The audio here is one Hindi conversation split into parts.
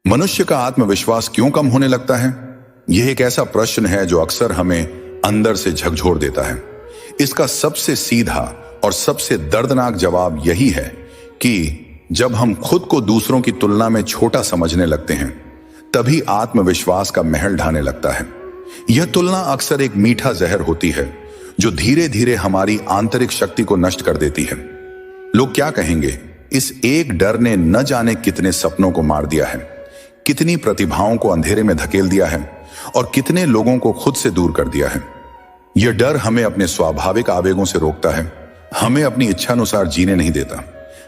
मनुष्य का आत्मविश्वास क्यों कम होने लगता है? यह एक ऐसा प्रश्न है जो अक्सर हमें अंदर से झकझोर देता है। इसका सबसे सीधा और सबसे दर्दनाक जवाब यही है कि जब हम खुद को दूसरों की तुलना में छोटा समझने लगते हैं, तभी आत्मविश्वास का महल ढाने लगता है। यह तुलना अक्सर एक मीठा जहर होती है जो धीरे धीरे हमारी आंतरिक शक्ति को नष्ट कर देती है। लोग क्या कहेंगे, इस एक डर ने न जाने कितने सपनों को मार दिया है, कितनी प्रतिभाओं को अंधेरे में धकेल दिया है और कितने लोगों को खुद से दूर कर दिया है। यह डर हमें अपने स्वाभाविक आवेगों से रोकता है, हमें अपनी इच्छानुसार जीने नहीं देता।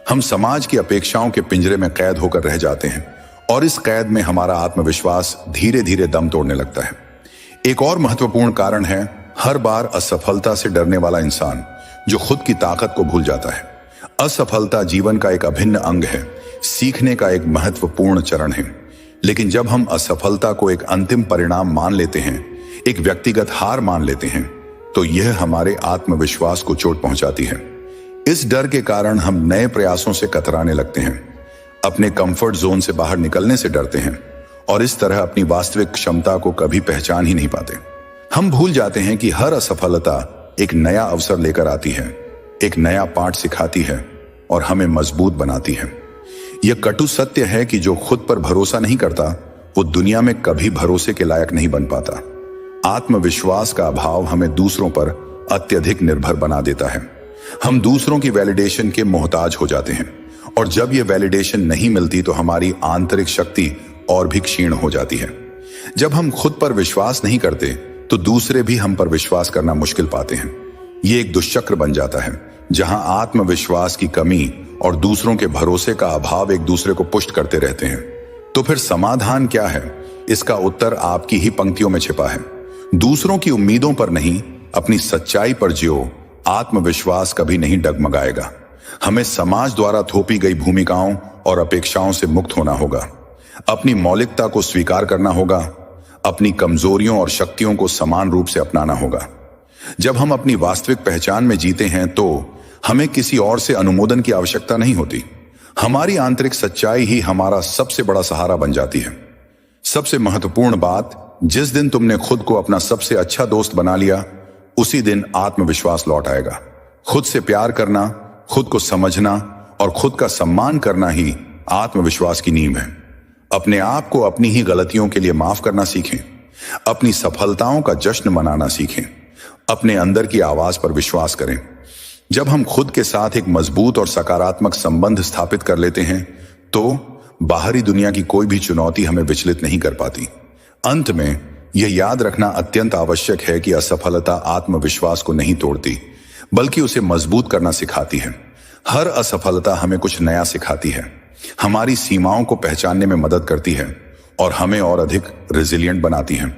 हम समाज की अपेक्षाओं के पिंजरे में कैद होकर रह जाते हैं और इस कैद में हमारा आत्मविश्वास धीरे धीरे दम तोड़ने लगता है। एक और महत्वपूर्ण कारण है हर बार असफलता से डरने वाला इंसान जो खुद की ताकत को भूल जाता है। असफलता जीवन का एक अभिन्न अंग है, सीखने का एक महत्वपूर्ण चरण है। लेकिन जब हम असफलता को एक अंतिम परिणाम मान लेते हैं, एक व्यक्तिगत हार मान लेते हैं, तो यह हमारे आत्मविश्वास को चोट पहुंचाती है। इस डर के कारण हम नए प्रयासों से कतराने लगते हैं, अपने कंफर्ट जोन से बाहर निकलने से डरते हैं और इस तरह अपनी वास्तविक क्षमता को कभी पहचान ही नहीं पाते। हम भूल जाते हैं कि हर असफलता एक नया अवसर लेकर आती है, एक नया पाठ सिखाती है और हमें मजबूत बनाती है। यह कटु सत्य है कि जो खुद पर भरोसा नहीं करता, वो दुनिया में कभी भरोसे के लायक नहीं बन पाता। आत्मविश्वास का अभाव हमें दूसरों पर अत्यधिक निर्भर बना देता है। हम दूसरों की वैलिडेशन के मोहताज हो जाते हैं और जब यह वैलिडेशन नहीं मिलती तो हमारी आंतरिक शक्ति और भी क्षीण हो जाती है। जब हम खुद पर विश्वास नहीं करते तो दूसरे भी हम पर विश्वास करना मुश्किल पाते हैं। यह एक दुष्चक्र बन जाता है जहां आत्मविश्वास की कमी और दूसरों के भरोसे का अभाव एक दूसरे को पुष्ट करते रहते हैं। तो फिर समाधान क्या है? इसका उत्तर आपकी ही पंक्तियों में छिपा है। दूसरों की उम्मीदों पर नहीं, अपनी सच्चाई पर जियो। आत्मविश्वास कभी नहीं डगमगाएगा। हमें समाज द्वारा थोपी गई भूमिकाओं और अपेक्षाओं से मुक्त होना होगा। अपनी मौलिकता को स्वीकार करना होगा, अपनी कमजोरियों और शक्तियों को समान रूप से अपनाना होगा। जब हम अपनी वास्तविक पहचान में जीते हैं तो हमें किसी और से अनुमोदन की आवश्यकता नहीं होती। हमारी आंतरिक सच्चाई ही हमारा सबसे बड़ा सहारा बन जाती है। सबसे महत्वपूर्ण बात, जिस दिन तुमने खुद को अपना सबसे अच्छा दोस्त बना लिया, उसी दिन आत्मविश्वास लौट आएगा। खुद से प्यार करना, खुद को समझना और खुद का सम्मान करना ही आत्मविश्वास की नींव है। अपने आप को अपनी ही गलतियों के लिए माफ करना सीखें, अपनी सफलताओं का जश्न मनाना सीखें, अपने अंदर की आवाज पर विश्वास करें। जब हम खुद के साथ एक मजबूत और सकारात्मक संबंध स्थापित कर लेते हैं तो बाहरी दुनिया की कोई भी चुनौती हमें विचलित नहीं कर पाती। अंत में यह याद रखना अत्यंत आवश्यक है कि असफलता आत्मविश्वास को नहीं तोड़ती, बल्कि उसे मजबूत करना सिखाती है। हर असफलता हमें कुछ नया सिखाती है, हमारी सीमाओं को पहचानने में मदद करती है और हमें और अधिक रेजिलिएंट बनाती है।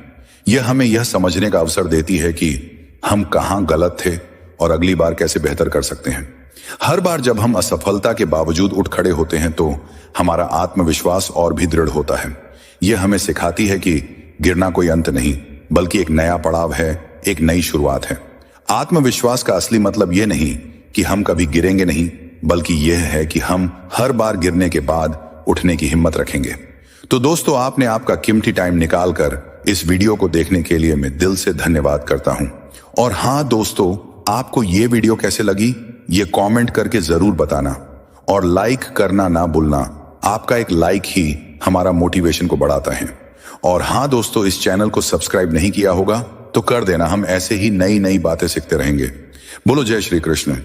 यह हमें यह समझने का अवसर देती है कि हम कहाँ गलत थे और अगली बार कैसे बेहतर कर सकते हैं। हर बार जब हम असफलता के बावजूद उठ खड़े होते हैं तो हमारा आत्मविश्वास और भी दृढ़ होता है। यह हमें सिखाती है कि गिरना कोई अंत नहीं, बल्कि एक नया पड़ाव है, एक नई शुरुआत है। आत्मविश्वास का असली मतलब यह नहीं कि हम कभी गिरेंगे नहीं, बल्कि यह है कि हम हर बार गिरने के बाद उठने की हिम्मत रखेंगे। तो दोस्तों, आपने आपका कीमती टाइम निकालकर इस वीडियो को देखने के लिए मैं दिल से धन्यवाद करता हूं। और हाँ दोस्तों, आपको ये वीडियो कैसे लगी ये कमेंट करके जरूर बताना और लाइक करना ना भूलना। आपका एक लाइक ही हमारा मोटिवेशन को बढ़ाता है। और हाँ दोस्तों, इस चैनल को सब्सक्राइब नहीं किया होगा तो कर देना। हम ऐसे ही नई नई बातें सीखते रहेंगे। बोलो जय श्री कृष्ण।